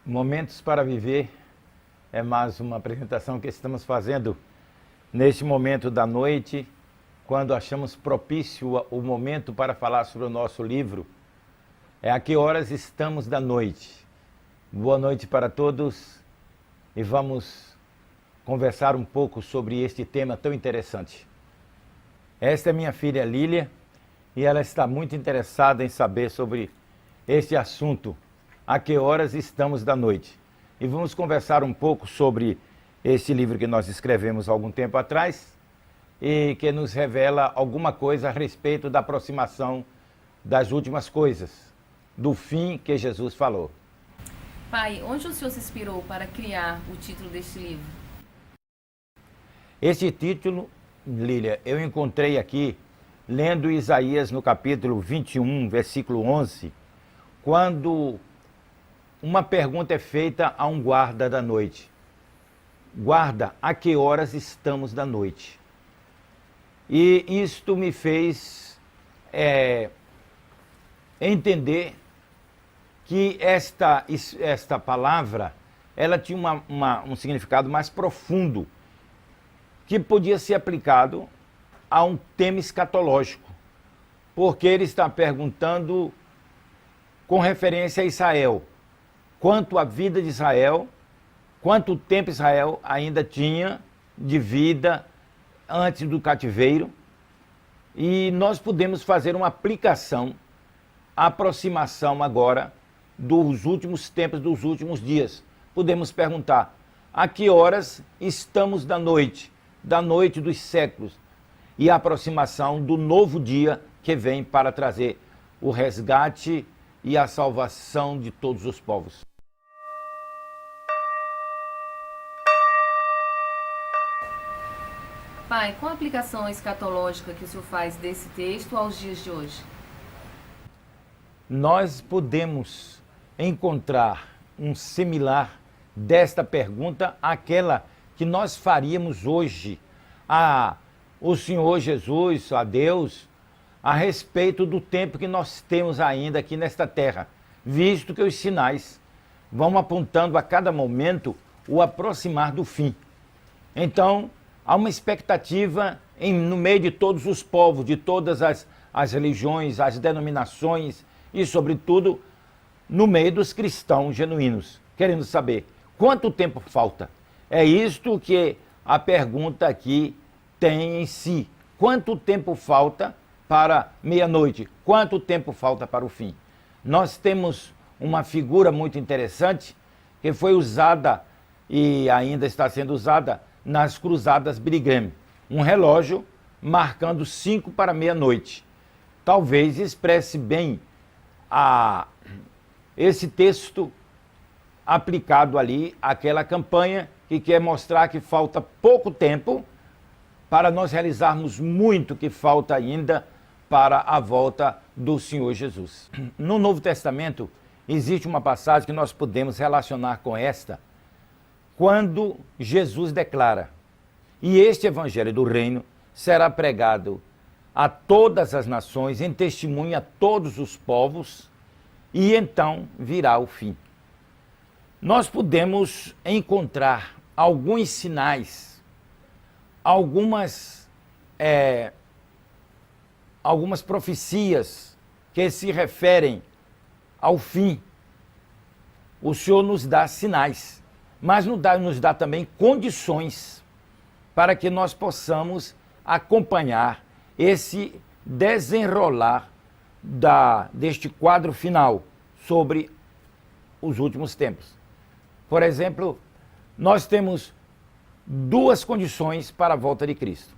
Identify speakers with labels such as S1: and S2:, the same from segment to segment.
S1: Momentos para Viver é mais uma apresentação que estamos fazendo neste momento da noite, quando achamos propício o momento para falar sobre o nosso livro. É a que horas estamos da noite. Boa noite para todos e vamos conversar um pouco sobre este tema tão interessante. Esta é minha filha Lília e ela está muito interessada em saber sobre este assunto. A que horas estamos da noite? E vamos conversar um pouco sobre este livro que nós escrevemos há algum tempo atrás e que nos revela alguma coisa a respeito da aproximação das últimas coisas, do fim que Jesus falou.
S2: Pai, onde o Senhor se inspirou para criar o título deste livro?
S1: Este título, Lília, eu encontrei aqui lendo Isaías no capítulo 21, versículo 11, quando uma pergunta é feita a um guarda da noite. Guarda, a que horas estamos da noite? E isto me fez entender que esta palavra ela tinha um significado mais profundo, que podia ser aplicado a um tema escatológico, porque ele está perguntando com referência a Israel. Quanto à vida de Israel, quanto tempo Israel ainda tinha de vida antes do cativeiro. E nós podemos fazer uma aplicação, aproximação agora dos últimos tempos, dos últimos dias. Podemos perguntar, a que horas estamos da noite dos séculos, e a aproximação do novo dia que vem para trazer o resgate e a salvação de todos os povos.
S2: Pai, qual a aplicação escatológica que o Senhor faz desse texto aos dias de hoje?
S1: Nós podemos encontrar um similar desta pergunta àquela que nós faríamos hoje ao Senhor Jesus, a Deus, a respeito do tempo que nós temos ainda aqui nesta terra, visto que os sinais vão apontando a cada momento o aproximar do fim. Então, há uma expectativa no meio de todos os povos, de todas as religiões, as denominações e, sobretudo, no meio dos cristãos genuínos, querendo saber quanto tempo falta. É isto que a pergunta aqui tem em si. Quanto tempo falta para meia-noite? Quanto tempo falta para o fim? Nós temos uma figura muito interessante que foi usada e ainda está sendo usada nas cruzadas Billy Graham, um relógio marcando 5 para meia-noite. Talvez expresse bem esse texto aplicado ali àquela campanha que quer mostrar que falta pouco tempo para nós realizarmos muito que falta ainda para a volta do Senhor Jesus. No Novo Testamento existe uma passagem que nós podemos relacionar com esta, quando Jesus declara: e este evangelho do reino será pregado a todas as nações, em testemunho a todos os povos, e então virá o fim. Nós podemos encontrar alguns sinais, algumas profecias que se referem ao fim. O Senhor nos dá sinais, mas nos dá também condições para que nós possamos acompanhar esse desenrolar deste quadro final sobre os últimos tempos. Por exemplo, nós temos duas condições para a volta de Cristo.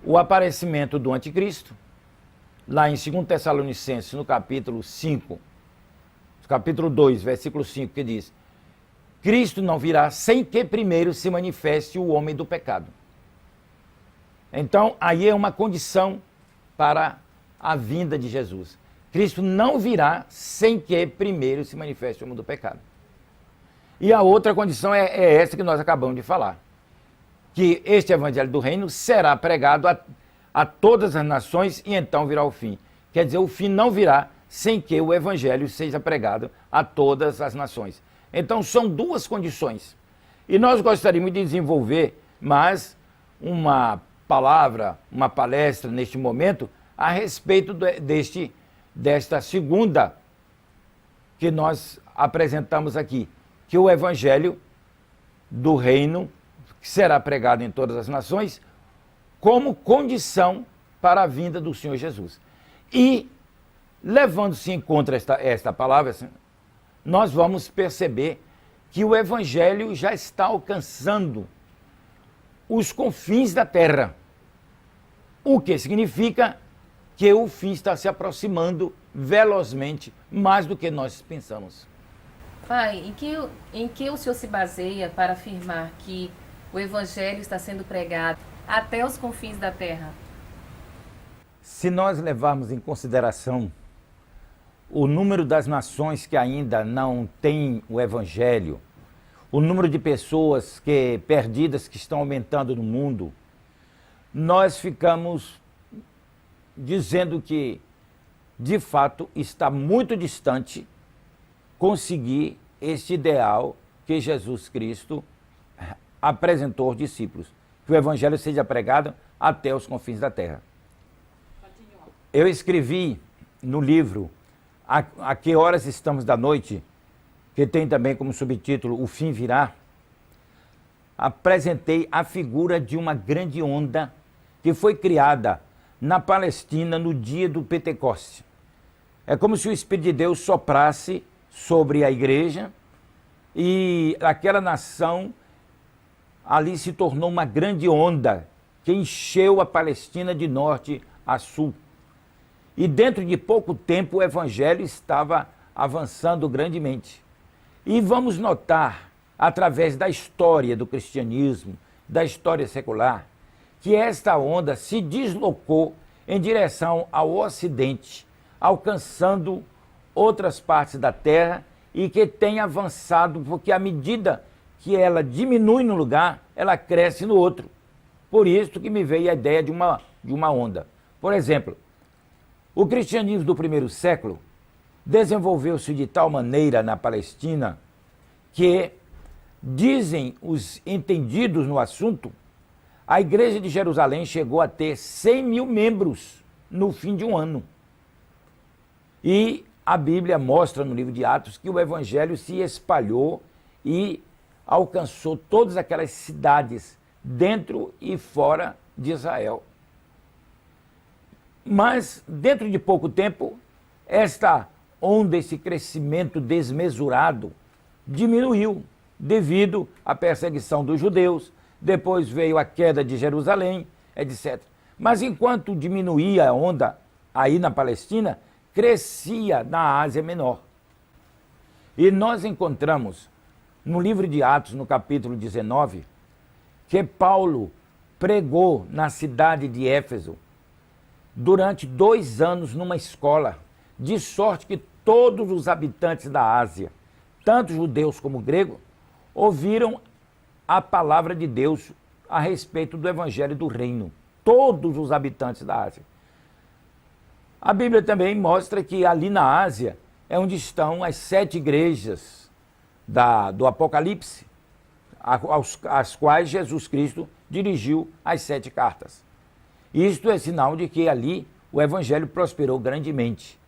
S1: O aparecimento do anticristo, lá em 2 Tessalonicenses, no capítulo 5, capítulo 2, versículo 5, que diz: Cristo não virá sem que primeiro se manifeste o homem do pecado. Então, aí é uma condição para a vinda de Jesus. Cristo não virá sem que primeiro se manifeste o homem do pecado. E a outra condição é essa que nós acabamos de falar, que este evangelho do reino será pregado a todas as nações e então virá o fim. Quer dizer, o fim não virá sem que o evangelho seja pregado a todas as nações. Então são duas condições. E nós gostaríamos de desenvolver mais uma palavra, uma palestra neste momento a respeito desta segunda que nós apresentamos aqui, que o Evangelho do Reino que será pregado em todas as nações como condição para a vinda do Senhor Jesus. E, levando-se em conta esta palavra, nós vamos perceber que o Evangelho já está alcançando os confins da terra, o que significa que o fim está se aproximando velozmente, mais do que nós pensamos.
S2: Pai, em que o senhor se baseia para afirmar que o Evangelho está sendo pregado até os confins da terra?
S1: Se nós levarmos em consideração o número das nações que ainda não têm o Evangelho, o número de pessoas perdidas que estão aumentando no mundo, nós ficamos dizendo que, de fato, está muito distante conseguir este ideal que Jesus Cristo apresentou aos discípulos, que o Evangelho seja pregado até os confins da terra. Eu escrevi no livro A Que Horas Estamos da Noite, que tem também como subtítulo O Fim Virá, apresentei a figura de uma grande onda que foi criada na Palestina no dia do Pentecoste. É como se o Espírito de Deus soprasse sobre a igreja e aquela nação ali se tornou uma grande onda que encheu a Palestina de norte a sul. E dentro de pouco tempo o Evangelho estava avançando grandemente. E vamos notar, através da história do cristianismo, da história secular, que esta onda se deslocou em direção ao Ocidente, alcançando outras partes da Terra e que tem avançado, porque à medida que ela diminui no lugar, ela cresce no outro. Por isso que me veio a ideia de uma onda. Por exemplo, o cristianismo do primeiro século desenvolveu-se de tal maneira na Palestina que, dizem os entendidos no assunto, a igreja de Jerusalém chegou a ter 100 mil membros no fim de um ano. E a Bíblia mostra no livro de Atos que o Evangelho se espalhou e alcançou todas aquelas cidades dentro e fora de Israel. Mas, dentro de pouco tempo, esta onda, esse crescimento desmesurado, diminuiu devido à perseguição dos judeus, depois veio a queda de Jerusalém, etc. Mas enquanto diminuía a onda aí na Palestina, crescia na Ásia Menor. E nós encontramos no livro de Atos, no capítulo 19, que Paulo pregou na cidade de Éfeso durante 2 anos numa escola, de sorte que todos os habitantes da Ásia, tanto judeus como gregos, ouviram a palavra de Deus a respeito do Evangelho do Reino. Todos os habitantes da Ásia. A Bíblia também mostra que ali na Ásia é onde estão as 7 igrejas do Apocalipse, às quais Jesus Cristo dirigiu as 7 cartas. Isto é sinal de que ali o Evangelho prosperou grandemente.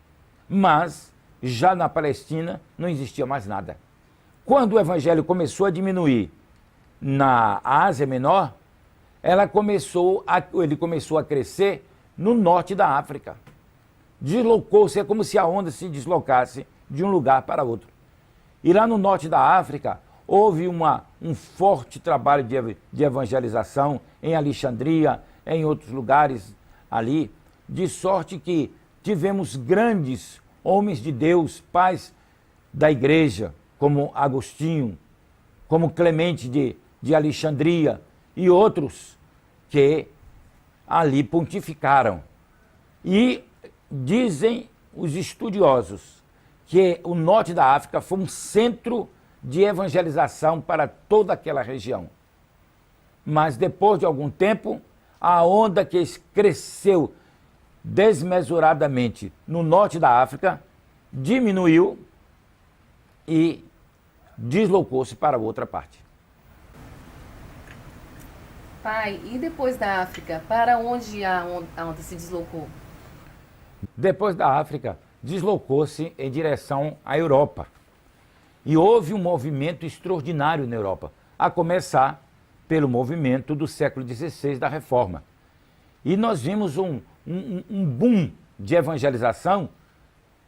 S1: Mas, já na Palestina, não existia mais nada. Quando o Evangelho começou a diminuir na Ásia Menor, ele começou a crescer no norte da África. Deslocou-se, é como se a onda se deslocasse de um lugar para outro. E lá no norte da África, houve um forte trabalho de evangelização em Alexandria, em outros lugares ali, de sorte que tivemos grandes homens de Deus, pais da igreja, como Agostinho, como Clemente de Alexandria e outros que ali pontificaram. E dizem os estudiosos que o norte da África foi um centro de evangelização para toda aquela região. Mas depois de algum tempo, a onda que cresceu desmesuradamente no norte da África diminuiu e deslocou-se para outra parte.
S2: Pai, e depois da África, para onde a onda se deslocou?
S1: Depois da África, deslocou-se em direção à Europa. E houve um movimento extraordinário na Europa, a começar pelo movimento do século XVI da Reforma. E nós vimos um boom de evangelização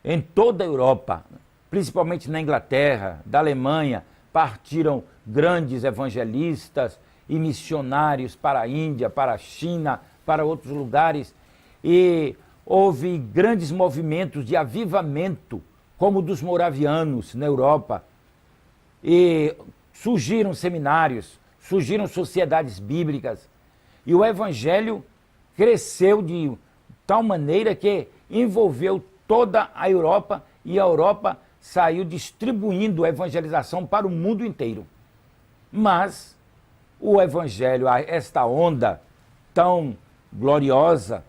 S1: em toda a Europa, principalmente na Inglaterra, da Alemanha. Partiram grandes evangelistas e missionários para a Índia, para a China, para outros lugares. E houve grandes movimentos de avivamento, como o dos moravianos na Europa. E surgiram seminários, surgiram sociedades bíblicas. E o evangelho cresceu de tal maneira que envolveu toda a Europa, e a Europa saiu distribuindo a evangelização para o mundo inteiro. Mas o evangelho, esta onda tão gloriosa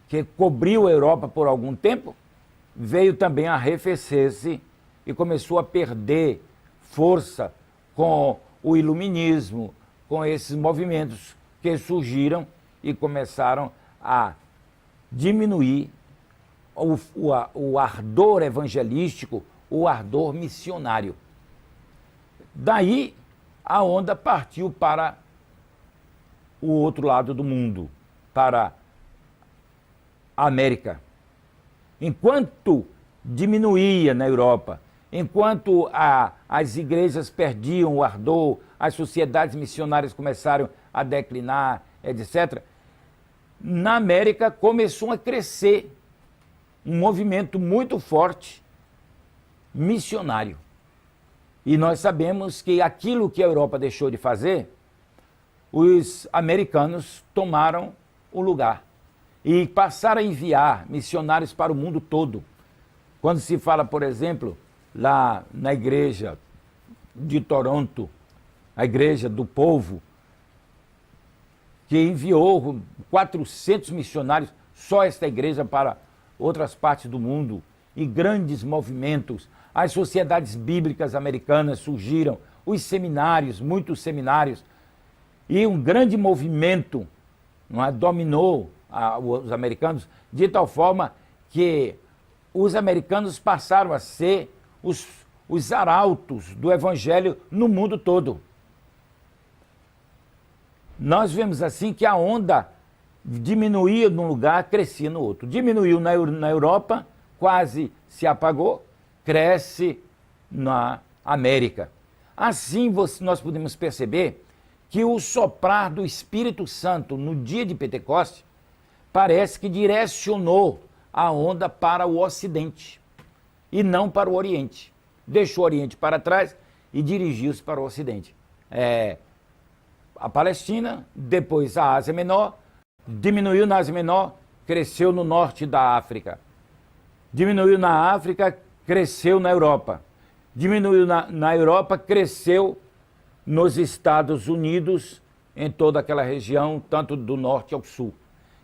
S1: que cobriu a Europa por algum tempo, veio também a arrefecer-se e começou a perder força com o iluminismo, com esses movimentos que surgiram e começaram a diminuir o ardor evangelístico, o ardor missionário. Daí a onda partiu para o outro lado do mundo, para a América. Enquanto diminuía na Europa, enquanto as igrejas perdiam o ardor, as sociedades missionárias começaram a declinar, etc., na América começou a crescer um movimento muito forte missionário. E nós sabemos que aquilo que a Europa deixou de fazer, os americanos tomaram o lugar e passaram a enviar missionários para o mundo todo. Quando se fala, por exemplo, lá na igreja de Toronto, a igreja do povo, que enviou 400 missionários, só esta igreja, para outras partes do mundo, e grandes movimentos. As sociedades bíblicas americanas surgiram, os seminários, muitos seminários, e um grande movimento, não é, dominou os americanos, de tal forma que os americanos passaram a ser os arautos do evangelho no mundo todo. Nós vemos assim que a onda diminuía num lugar, crescia no outro. Diminuiu na Europa, quase se apagou, cresce na América. Assim nós podemos perceber que o soprar do Espírito Santo no dia de Pentecostes parece que direcionou a onda para o Ocidente e não para o Oriente. Deixou o Oriente para trás e dirigiu-se para o Ocidente. A Palestina, depois a Ásia Menor, diminuiu na Ásia Menor, cresceu no norte da África. Diminuiu na África, cresceu na Europa. Diminuiu na Europa, cresceu nos Estados Unidos, em toda aquela região, tanto do norte ao sul.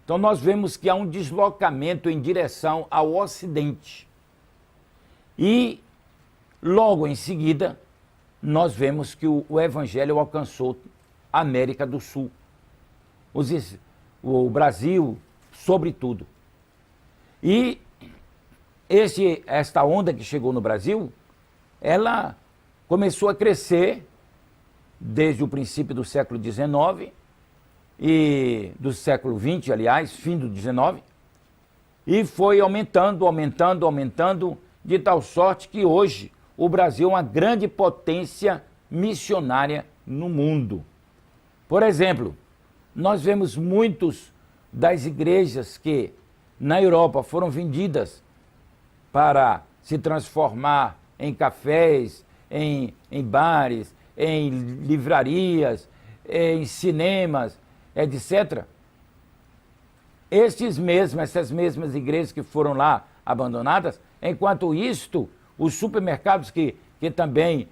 S1: Então nós vemos que há um deslocamento em direção ao Ocidente. E logo em seguida, nós vemos que o Evangelho alcançou a América do Sul, o Brasil, sobretudo. E esta onda que chegou no Brasil, ela começou a crescer desde o princípio do século XIX, e do século XX, aliás, fim do XIX, e foi aumentando, de tal sorte que hoje o Brasil é uma grande potência missionária no mundo. Por exemplo, nós vemos muitos das igrejas que na Europa foram vendidas para se transformar em cafés, em bares, em livrarias, em cinemas, etc. Essas mesmas igrejas que foram lá abandonadas, enquanto isto, os supermercados que também,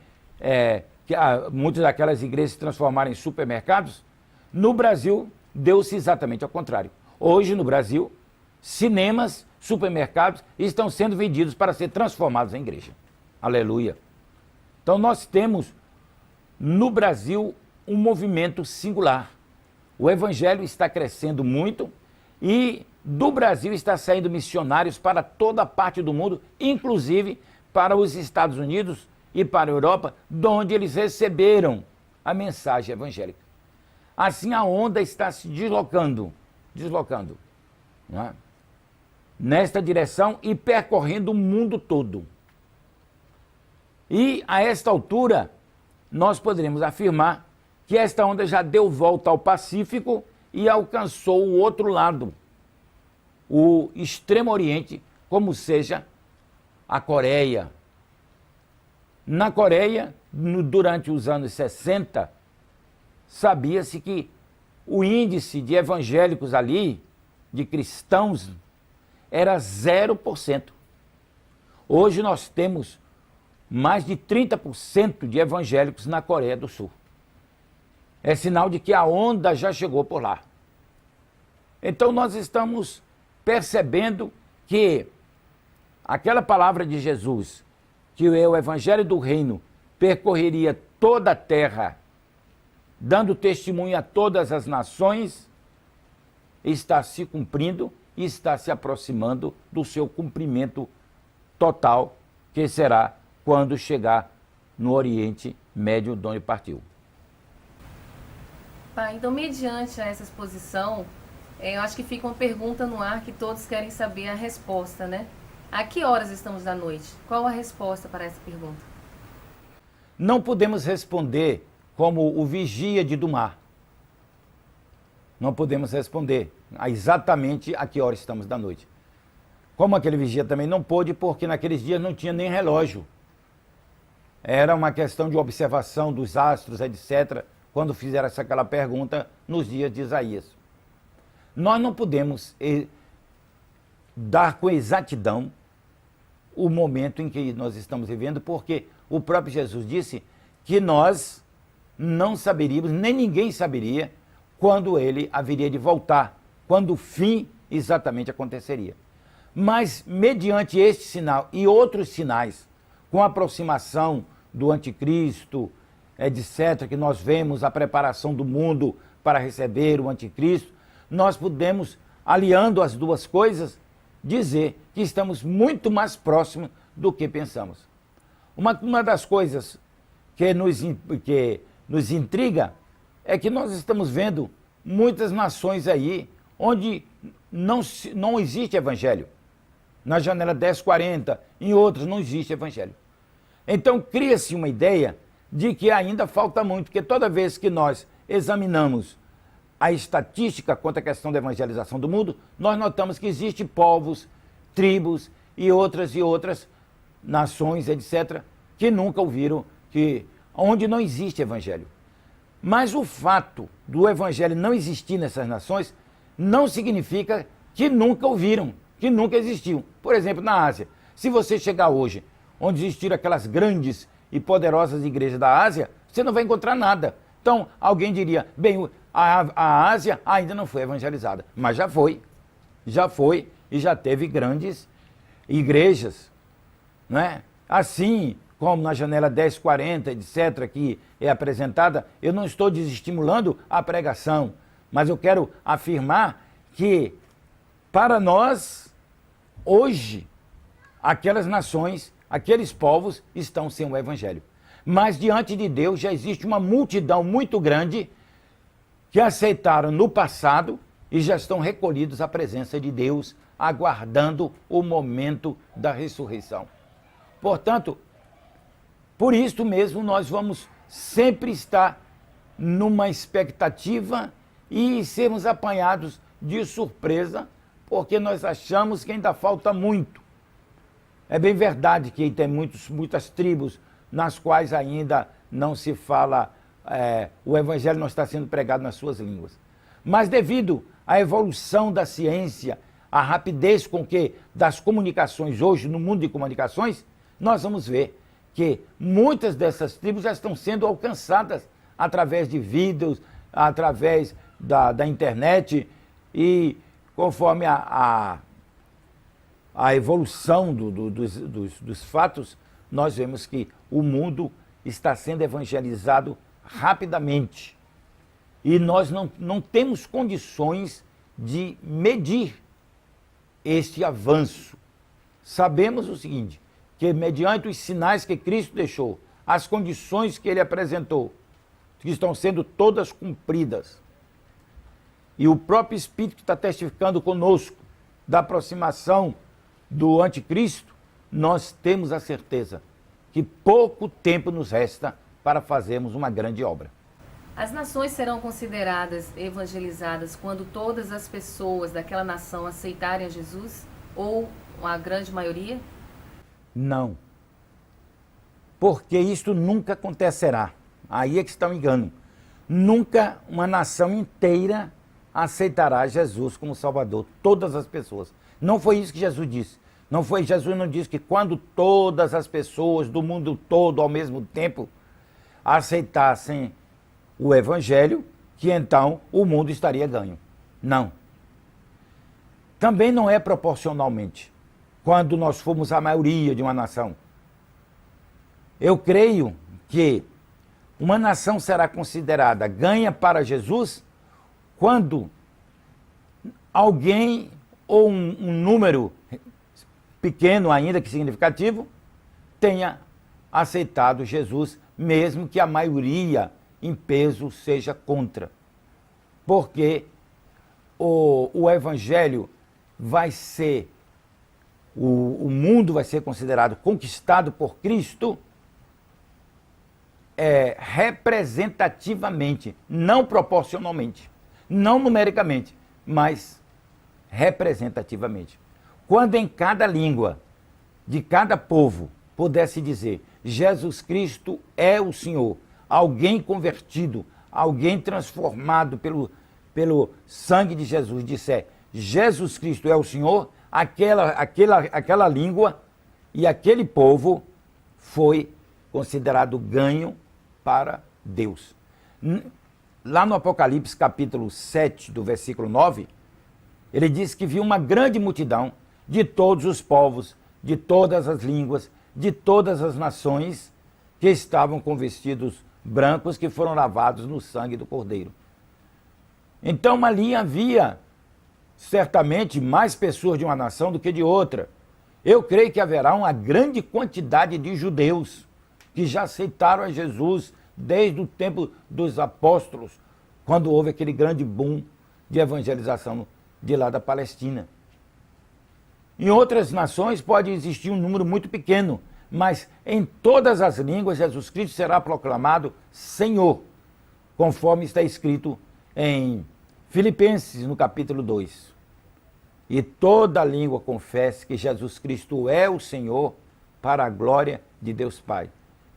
S1: muitas daquelas igrejas se transformaram em supermercados, no Brasil deu-se exatamente ao contrário. Hoje, no Brasil, cinemas, supermercados estão sendo vendidos para ser transformados em igreja. Aleluia. Então nós temos no Brasil um movimento singular. O evangelho está crescendo muito e do Brasil está saindo missionários para toda parte do mundo, inclusive para os Estados Unidos e para a Europa, de onde eles receberam a mensagem evangélica. Assim a onda está se deslocando, né, nesta direção e percorrendo o mundo todo. E a esta altura, nós poderíamos afirmar que esta onda já deu volta ao Pacífico e alcançou o outro lado, o Extremo Oriente, como seja a Coreia. Na Coreia, durante os anos 60, sabia-se que o índice de evangélicos ali, de cristãos, era 0%. Hoje nós temos mais de 30% de evangélicos na Coreia do Sul. É sinal de que a onda já chegou por lá. Então nós estamos percebendo que aquela palavra de Jesus, que o evangelho do reino percorreria toda a terra, dando testemunho a todas as nações, está se cumprindo e está se aproximando do seu cumprimento total, que será quando chegar no Oriente Médio, de onde partiu.
S2: Pai, então, mediante essa exposição, eu acho que fica uma pergunta no ar que todos querem saber a resposta, né? A que horas estamos da noite? Qual a resposta para essa pergunta?
S1: Não podemos responder como o vigia de Dumar. Não podemos responder exatamente a que hora estamos da noite. Como aquele vigia também não pôde, porque naqueles dias não tinha nem relógio. Era uma questão de observação dos astros, etc., quando fizeram aquela pergunta nos dias de Isaías. Nós não podemos dar com exatidão o momento em que nós estamos vivendo, porque o próprio Jesus disse que nós não saberíamos, nem ninguém saberia, quando ele haveria de voltar, quando o fim exatamente aconteceria. Mas, mediante este sinal e outros sinais, com a aproximação do anticristo, etc., que nós vemos a preparação do mundo para receber o anticristo, nós podemos, aliando as duas coisas, dizer que estamos muito mais próximos do que pensamos. Uma das coisas que nos intriga é que nós estamos vendo muitas nações aí onde não existe evangelho. Na janela 1040, em outras não existe evangelho. Então cria-se uma ideia de que ainda falta muito, porque toda vez que nós examinamos a estatística quanto à questão da evangelização do mundo, nós notamos que existem povos, tribos e outras nações, etc., que nunca ouviram, onde não existe evangelho. Mas o fato do evangelho não existir nessas nações não significa que nunca ouviram, que nunca existiu. Por exemplo, na Ásia, se você chegar hoje, onde existiram aquelas grandes e poderosas igrejas da Ásia, você não vai encontrar nada. Então, alguém diria, bem, a Ásia ainda não foi evangelizada, mas já foi e já teve grandes igrejas, né? Assim como na janela 1040, etc., que é apresentada, eu não estou desestimulando a pregação, mas eu quero afirmar que, para nós, hoje, aquelas nações, aqueles povos estão sem o evangelho. Mas diante de Deus já existe uma multidão muito grande que aceitaram no passado e já estão recolhidos à presença de Deus, aguardando o momento da ressurreição. Portanto, por isso mesmo nós vamos sempre estar numa expectativa e sermos apanhados de surpresa, porque nós achamos que ainda falta muito. É bem verdade que tem muitas tribos nas quais ainda não se fala, o evangelho não está sendo pregado nas suas línguas. Mas devido à evolução da ciência, à rapidez com que das comunicações hoje, no mundo de comunicações, nós vamos ver que muitas dessas tribos já estão sendo alcançadas através de vídeos, através da internet, e conforme a evolução dos fatos, nós vemos que o mundo está sendo evangelizado rapidamente. E nós não temos condições de medir este avanço. Sabemos o seguinte, que mediante os sinais que Cristo deixou, as condições que ele apresentou, que estão sendo todas cumpridas, e o próprio Espírito que está testificando conosco da aproximação do anticristo, nós temos a certeza que pouco tempo nos resta para fazermos uma grande obra.
S2: As nações serão consideradas evangelizadas quando todas as pessoas daquela nação aceitarem a Jesus? Ou a grande maioria?
S1: Não. Porque isso nunca acontecerá. Aí é que está o engano. Nunca uma nação inteira aceitará Jesus como Salvador. Todas as pessoas. Não foi isso que Jesus disse. Jesus não disse que quando todas as pessoas do mundo todo ao mesmo tempo aceitassem o Evangelho, que então o mundo estaria ganho. Não. Também não é proporcionalmente, quando nós formos a maioria de uma nação. Eu creio que uma nação será considerada ganha para Jesus quando alguém ou um número pequeno, ainda que significativo, tenha aceitado Jesus, mesmo que a maioria em peso seja contra. Porque o Evangelho vai ser, o mundo vai ser considerado conquistado por Cristo representativamente, não proporcionalmente, não numericamente, mas representativamente. Quando em cada língua, de cada povo, pudesse dizer, Jesus Cristo é o Senhor, alguém convertido, alguém transformado pelo sangue de Jesus, disser, Jesus Cristo é o Senhor, aquela língua e aquele povo foi considerado ganho para Deus. Lá no Apocalipse capítulo 7, do versículo 9, ele diz que viu uma grande multidão de todos os povos, de todas as línguas, de todas as nações, que estavam com vestidos brancos que foram lavados no sangue do Cordeiro. Então ali havia certamente mais pessoas de uma nação do que de outra. Eu creio que haverá uma grande quantidade de judeus que já aceitaram a Jesus desde o tempo dos apóstolos, quando houve aquele grande boom de evangelização de lá da Palestina. Em outras nações pode existir um número muito pequeno, mas em todas as línguas Jesus Cristo será proclamado Senhor, conforme está escrito em Filipenses, no capítulo 2. E toda língua confesse que Jesus Cristo é o Senhor, para a glória de Deus Pai.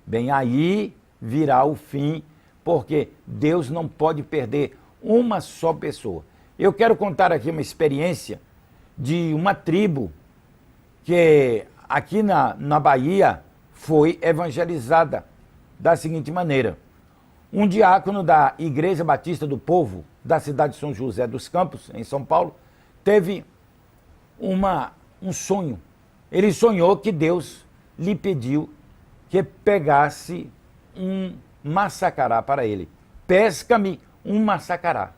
S1: Bem, aí virá o fim, porque Deus não pode perder uma só pessoa. Eu quero contar aqui uma experiência de uma tribo que aqui na Bahia foi evangelizada da seguinte maneira. Um diácono da Igreja Batista do Povo, da cidade de São José dos Campos, em São Paulo, teve um sonho. Ele sonhou que Deus lhe pediu que pegasse um maçacará para ele. Pesca-me um maçacará.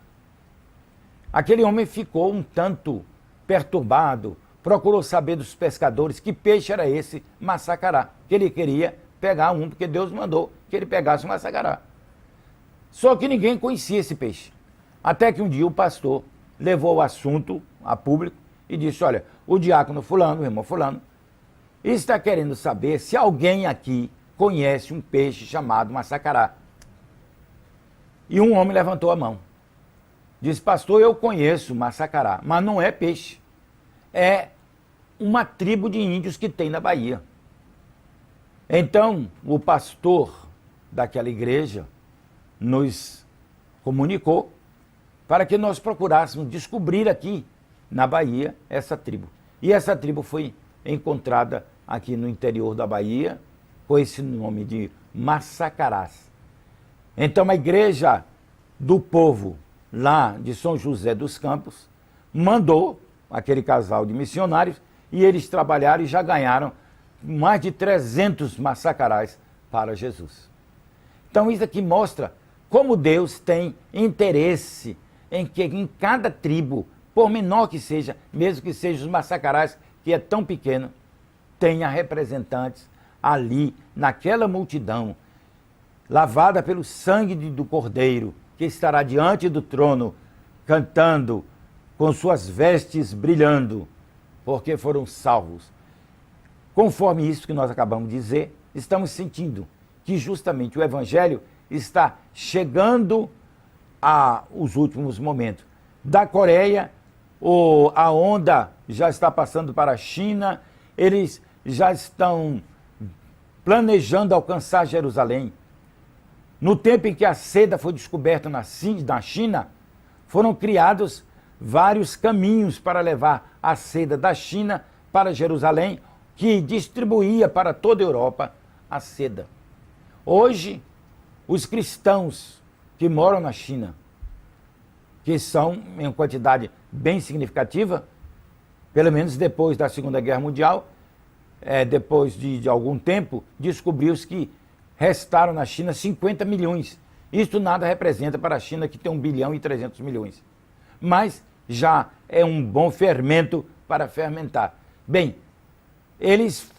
S1: Aquele homem ficou um tanto perturbado, procurou saber dos pescadores que peixe era esse maçacará, que ele queria pegar um, porque Deus mandou que ele pegasse um maçacará. Só que ninguém conhecia esse peixe. Até que um dia o pastor levou o assunto a público e disse, olha, o diácono fulano, o irmão fulano, está querendo saber se alguém aqui conhece um peixe chamado maçacará. E um homem levantou a mão. Disse, pastor, eu conheço maçacará, mas não é peixe. É uma tribo de índios que tem na Bahia. Então, o pastor daquela igreja nos comunicou para que nós procurássemos descobrir aqui na Bahia essa tribo. E essa tribo foi encontrada aqui no interior da Bahia com esse nome de maçacarás. Então, a igreja do povo lá de São José dos Campos mandou aquele casal de missionários e eles trabalharam e já ganharam mais de 300 maçacarás para Jesus. Então isso aqui mostra como Deus tem interesse em que em cada tribo, por menor que seja, mesmo que seja os massacrais, que é tão pequeno, tenha representantes ali, naquela multidão, lavada pelo sangue do Cordeiro, que estará diante do trono, cantando, com suas vestes brilhando, porque foram salvos. Conforme isso que nós acabamos de dizer, estamos sentindo que justamente o Evangelho está chegando aos últimos momentos. Da Coreia, a onda já está passando para a China, eles já estão planejando alcançar Jerusalém. No tempo em que a seda foi descoberta na China, foram criados vários caminhos para levar a seda da China para Jerusalém, que distribuía para toda a Europa a seda. Hoje, os cristãos que moram na China, que são em quantidade bem significativa, pelo menos depois da Segunda Guerra Mundial, depois de algum tempo, descobriu-se que restaram na China 50 milhões. Isso nada representa para a China, que tem 1 bilhão e 300 milhões. Mas já é um bom fermento para fermentar. Bem, eles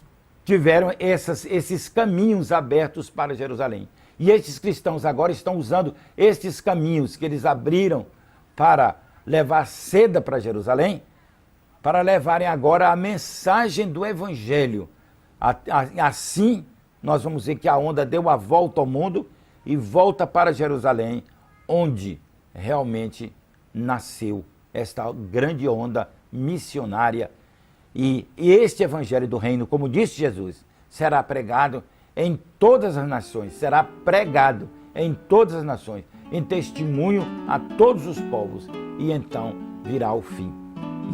S1: tiveram esses caminhos abertos para Jerusalém. E esses cristãos agora estão usando esses caminhos que eles abriram para levar seda para Jerusalém, para levarem agora a mensagem do Evangelho. Assim, nós vamos ver que a onda deu a volta ao mundo e volta para Jerusalém, onde realmente nasceu esta grande onda missionária. E este Evangelho do Reino, como disse Jesus, será pregado em todas as nações, será pregado em todas as nações, em testemunho a todos os povos, e então virá o fim.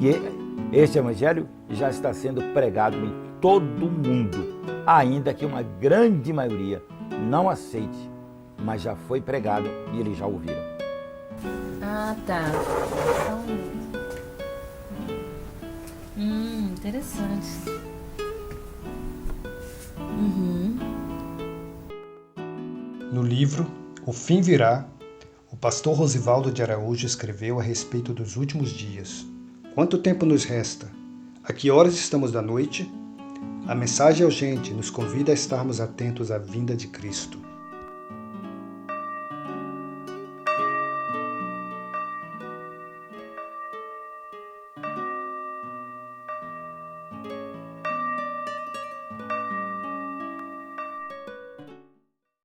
S1: E este Evangelho já está sendo pregado em todo o mundo, ainda que uma grande maioria não aceite, mas já foi pregado e eles já ouviram.
S2: Ah, tá. Interessante.
S3: No livro O Fim Virá, o pastor Rosivaldo de Araújo escreveu a respeito dos últimos dias. Quanto tempo nos resta? A que horas estamos da noite? A mensagem urgente nos convida a estarmos atentos à vinda de Cristo.